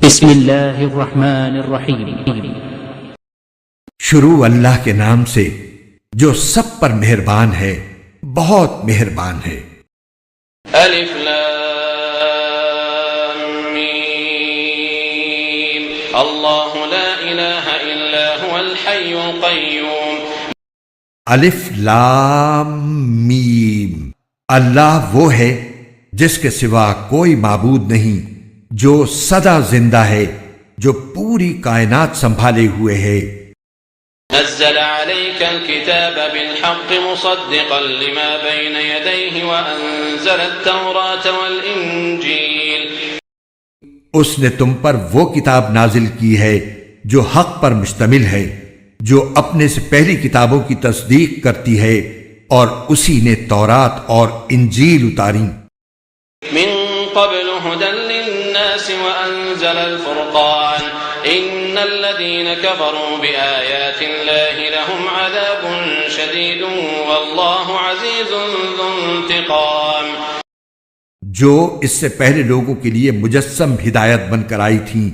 بسم اللہ الرحمن الرحیم۔ شروع اللہ کے نام سے جو سب پر مہربان ہے، بہت مہربان ہے۔ الف لام میم اللہ لا الہ الا هو الحی القیوم۔ الف لام میم، اللہ وہ ہے جس کے سوا کوئی معبود نہیں، جو سدا زندہ ہے، جو پوری کائنات سنبھالے ہوئے ہے۔ نزل عليك الكتاب بالحق مصدقا لما بين يديه وأنزل التوراة والإنجيل۔ اس نے تم پر وہ کتاب نازل کی ہے جو حق پر مشتمل ہے، جو اپنے سے پہلی کتابوں کی تصدیق کرتی ہے، اور اسی نے تورات اور انجیل اتاری۔ من قبل هدى للناس وأنزل الفرقان إن الذين كفروا بآيات الله لهم عذاب شديد والله عزيز ذو انتقام۔ جو اس سے پہلے لوگوں کے لیے مجسم ہدایت بن کر آئی تھیں،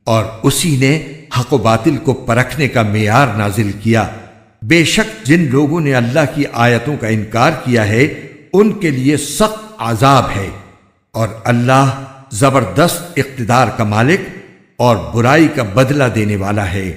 اور اسی نے حق و باطل کو پرکھنے کا معیار نازل کیا۔ بے شک جن لوگوں نے اللہ کی آیتوں کا انکار کیا ہے، ان کے لیے سخت عذاب ہے، اور اللہ زبردست اقتدار کا مالک اور برائی کا بدلہ دینے والا ہے۔